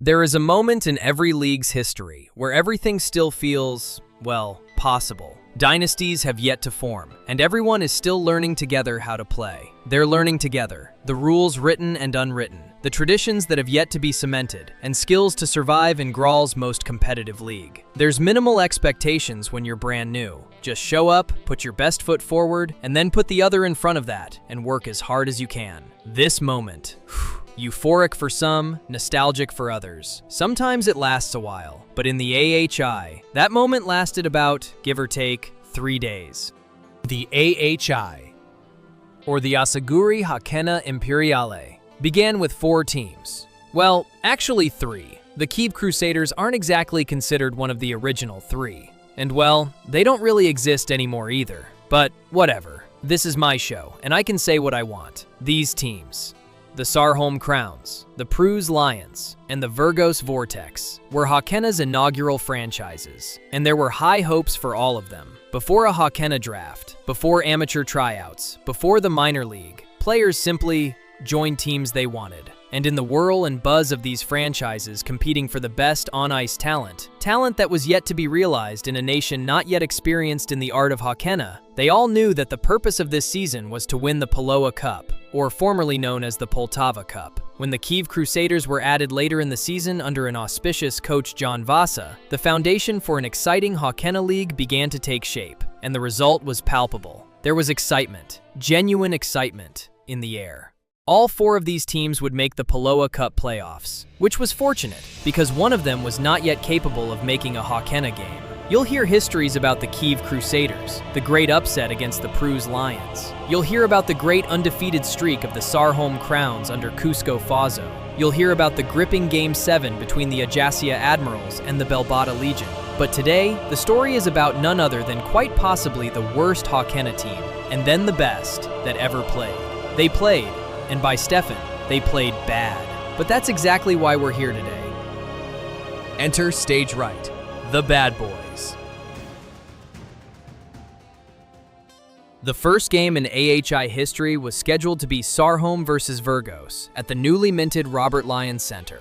There is a moment in every league's history where everything still feels, well, possible. Dynasties have yet to form, and everyone is still learning together how to play. They're learning together, the rules written and unwritten, the traditions that have yet to be cemented, and skills to survive in Graal's most competitive league. There's minimal expectations when you're brand new. Just show up, put your best foot forward, and then put the other in front of that, and work as hard as you can. This moment, euphoric for some, nostalgic for others. Sometimes it lasts a while, but in the AHI, that moment lasted about, give or take, 3 days. The AHI, or the Asaguri Hoquenna Imperiale, began with 4 teams. Well, actually 3. The Cuive Crusaders aren't exactly considered one of the original 3. And well, they don't really exist anymore either. But whatever, this is my show, and I can say what I want. These teams, the Sarholm Crowns, the Preuze Lions, and the Vurgos Vortex were Hoquenna's inaugural franchises, and there were high hopes for all of them. Before a Hoquenna draft, before amateur tryouts, before the minor league, players simply joined teams they wanted. And in the whirl and buzz of these franchises competing for the best on-ice talent that was yet to be realized in a nation not yet experienced in the art of Hoquenna, they all knew that the purpose of this season was to win the Pulowa Cup, or formerly known as the Poltava Cup. When the Cuive Crusaders were added later in the season under an auspicious coach John Vasa, the foundation for an exciting Hoquenna league began to take shape, and the result was palpable. There was excitement, genuine excitement, in the air. All 4 of these teams would make the Pulowa Cup Playoffs, which was fortunate because one of them was not yet capable of making a Hoquenna game. You'll hear histories about the Cuive Crusaders, the great upset against the Preuze Lions. You'll hear about the great undefeated streak of the Sarholm Crowns under Cuusco Fauso. You'll hear about the gripping Game 7 between the Ajassia Admirals and the Belbata Legion. But today, the story is about none other than quite possibly the worst Hoquenna team, and then the best that ever played. They played, and by Stefan, they played bad. But that's exactly why we're here today. Enter stage right, the Bad Boys. The first game in AHI history was scheduled to be Sarholm versus Vurgos at the newly minted Robert Lyons Center.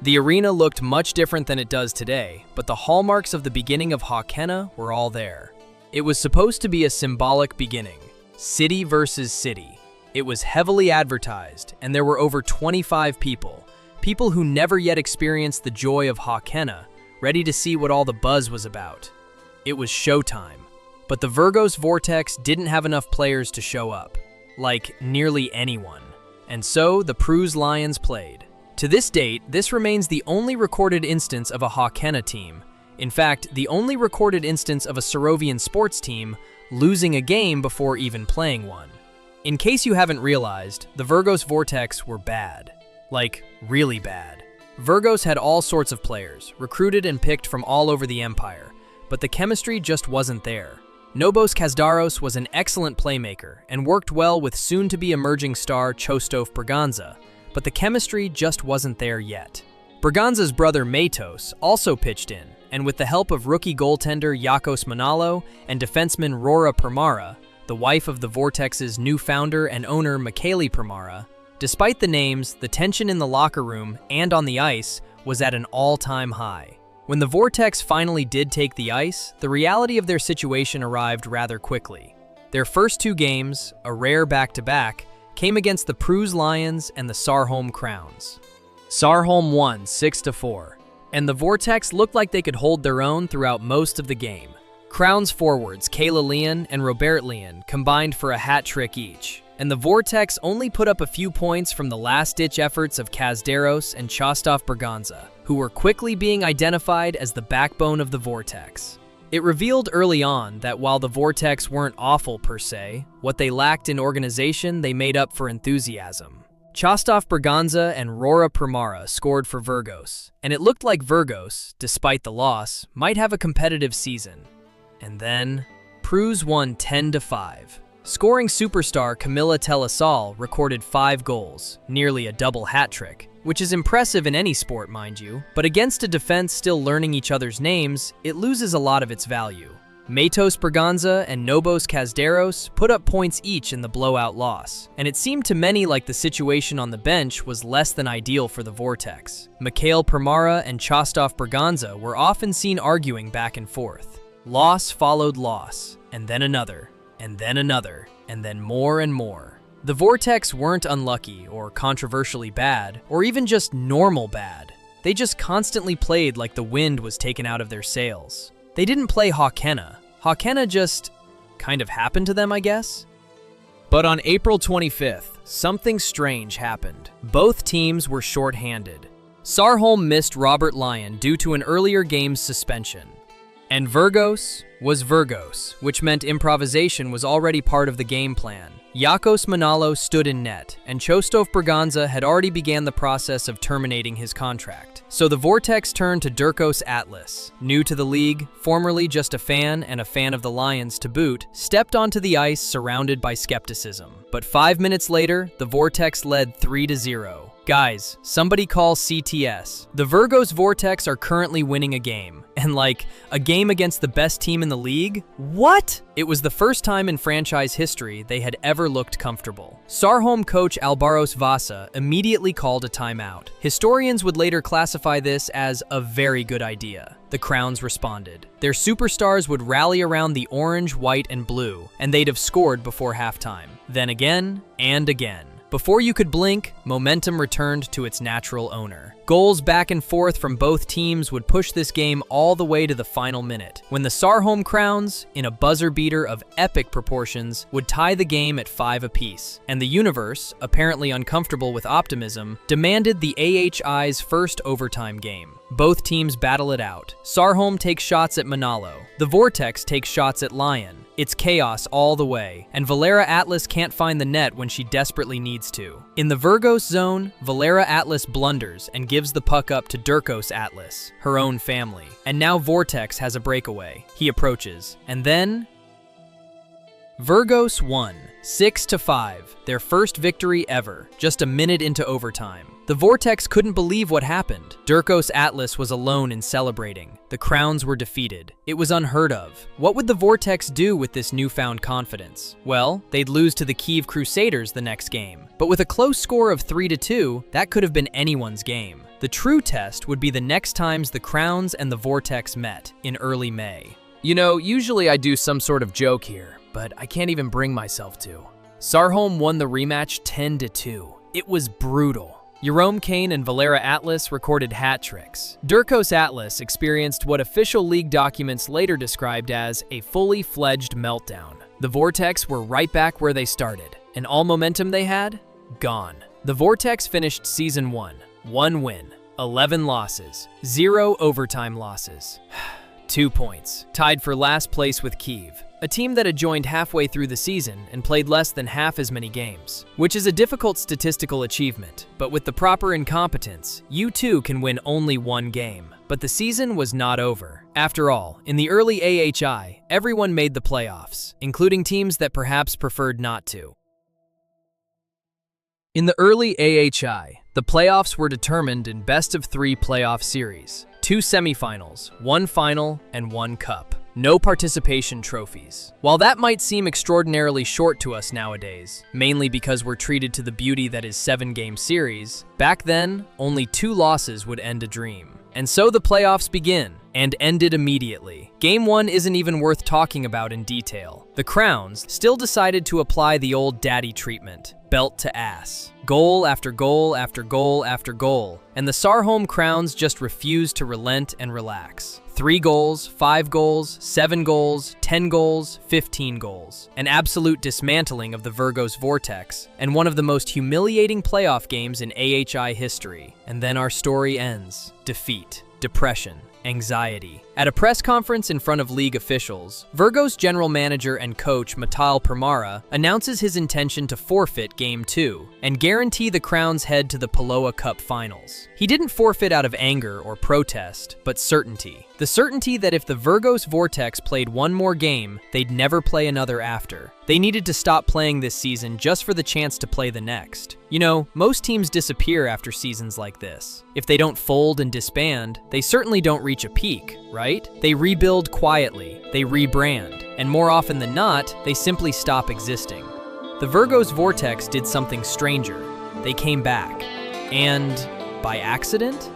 The arena looked much different than it does today, but the hallmarks of the beginning of Hoquenna were all there. It was supposed to be a symbolic beginning, city versus city. It was heavily advertised, and there were over 25 people who never yet experienced the joy of Hoquenna, ready to see what all the buzz was about. It was showtime, but the Vurgos Vortex didn't have enough players to show up, like nearly anyone, and so the Preuze Lions played. To this date, this remains the only recorded instance of a Hoquenna team. In fact, the only recorded instance of a Sarovian sports team losing a game before even playing one. In case you haven't realized, the Vurgos Vortex were bad. Like, really bad. Vurgos had all sorts of players, recruited and picked from all over the empire, but the chemistry just wasn't there. Nobos Kazdaros was an excellent playmaker and worked well with soon-to-be emerging star Chostov Braganza, but the chemistry just wasn't there yet. Braganza's brother Matos also pitched in, and with the help of rookie goaltender Yakos Manalo and defenseman Rora Permara, the wife of the Vortex's new founder and owner Michele Permara, despite the names, the tension in the locker room and on the ice was at an all-time high. When the Vortex finally did take the ice, the reality of their situation arrived rather quickly. Their first 2 games, a rare back-to-back, came against the Preuze Lions and the Sarholm Crowns. Sarholm won 6-4, and the Vortex looked like they could hold their own throughout most of the game. Crowns forwards Kayla Leon and Robert Leon combined for a hat trick each, and the Vortex only put up a few points from the last-ditch efforts of Kazdaros and Chostov Braganza, who were quickly being identified as the backbone of the Vortex. It revealed early on that while the Vortex weren't awful per se, what they lacked in organization they made up for enthusiasm. Chostov Braganza and Rora Permara scored for Vurgos, and it looked like Vurgos, despite the loss, might have a competitive season. And then, Preuze won 10-5. Scoring superstar Camilla Telesal recorded 5 goals, nearly a double hat trick, which is impressive in any sport, mind you, but against a defense still learning each other's names, it loses a lot of its value. Matos Braganza and Novos Cazderos put up points each in the blowout loss, and it seemed to many like the situation on the bench was less than ideal for the Vortex. Mikhail Primara and Chostov Braganza were often seen arguing back and forth. Loss followed loss, and then another, and then another, and then more and more. The Vortex weren't unlucky or controversially bad, or even just normal bad. They just constantly played like the wind was taken out of their sails. They didn't play hoquenna. Hoquenna just kind of happened to them, I guess? But on April 25th, something strange happened. Both teams were short-handed. Sarholm missed Robert Lion due to an earlier game's suspension. And Vurgos was Vurgos, which meant improvisation was already part of the game plan. Yakos Manalo stood in net, and Chostov Braganza had already began the process of terminating his contract. So the Vortex turned to Durkos Atlas, new to the league, formerly just a fan and a fan of the Lions to boot, stepped onto the ice surrounded by skepticism. But 5 minutes later, the Vortex led 3-0. Guys, somebody call CTS. The Vurgos Vortex are currently winning a game. And like, a game against the best team in the league? What? It was the first time in franchise history they had ever looked comfortable. Sarholm coach Albaros Vasa immediately called a timeout. Historians would later classify this as a very good idea. The Crowns responded. Their superstars would rally around the orange, white, and blue, and they'd have scored before halftime. Then again, and again. Before you could blink, momentum returned to its natural owner. Goals back and forth from both teams would push this game all the way to the final minute, when the Sarholm Crowns, in a buzzer beater of epic proportions, would tie the game at 5 apiece. And the universe, apparently uncomfortable with optimism, demanded the AHI's first overtime game. Both teams battle it out. Sarholm takes shots at Manalo. The Vortex takes shots at Lion. It's chaos all the way, and Valera Atlas can't find the net when she desperately needs to. In the Vurgos zone, Valera Atlas blunders and gives the puck up to Durkos Atlas, her own family. And now Vortex has a breakaway. He approaches, and then Vurgos won, 6-5, their first victory ever, just a minute into overtime. The Vortex couldn't believe what happened. Durkos Atlas was alone in celebrating. The Crowns were defeated. It was unheard of. What would the Vortex do with this newfound confidence? Well, they'd lose to the Cuive Crusaders the next game. But with a close score of 3-2, that could have been anyone's game. The true test would be the next times the Crowns and the Vortex met, in early May. You know, usually I do some sort of joke here, but I can't even bring myself to. Sarholm won the rematch 10-2. It was brutal. Jerome Kane and Valera Atlas recorded hat tricks. Durkos Atlas experienced what official league documents later described as a fully fledged meltdown. The Vortex were right back where they started, and all momentum they had, gone. The Vortex finished season 1 win, 11 losses, 0 overtime losses. 2 points, tied for last place with Cuive, a team that had joined halfway through the season and played less than half as many games, which is a difficult statistical achievement, but with the proper incompetence, you too can win only 1 game. But the season was not over. After all, in the early AHI, everyone made the playoffs, including teams that perhaps preferred not to. In the early AHI, the playoffs were determined in best-of-3 playoff series, 2 semifinals, 1 final, and 1 cup. No participation trophies. While that might seem extraordinarily short to us nowadays, mainly because we're treated to the beauty that is 7-game series, back then, only 2 losses would end a dream. And so the playoffs begin, and ended immediately. Game 1 isn't even worth talking about in detail. The Crowns still decided to apply the old daddy treatment, belt to ass. Goal after goal after goal after goal, and the Sarholm Crowns just refused to relent and relax. 3 goals, 5 goals, 7 goals, 10 goals, 15 goals. An absolute dismantling of the Vurgos Vortex, and one of the most humiliating playoff games in AHI history. And then our story ends. Defeat, depression, anxiety. At a press conference in front of league officials, Vurgos general manager and coach Mikhail Primara announces his intention to forfeit Game 2 and guarantee the Crowns head to the Pulowa Cup finals. He didn't forfeit out of anger or protest, but certainty. The certainty that if the Vurgos Vortex played 1 more game, they'd never play another after. They needed to stop playing this season just for the chance to play the next. You know, most teams disappear after seasons like this. If they don't fold and disband, they certainly don't reach a peak, right? right? They rebuild quietly, they rebrand, and more often than not, they simply stop existing. The Vurgos Vortex did something stranger. They came back. And by accident?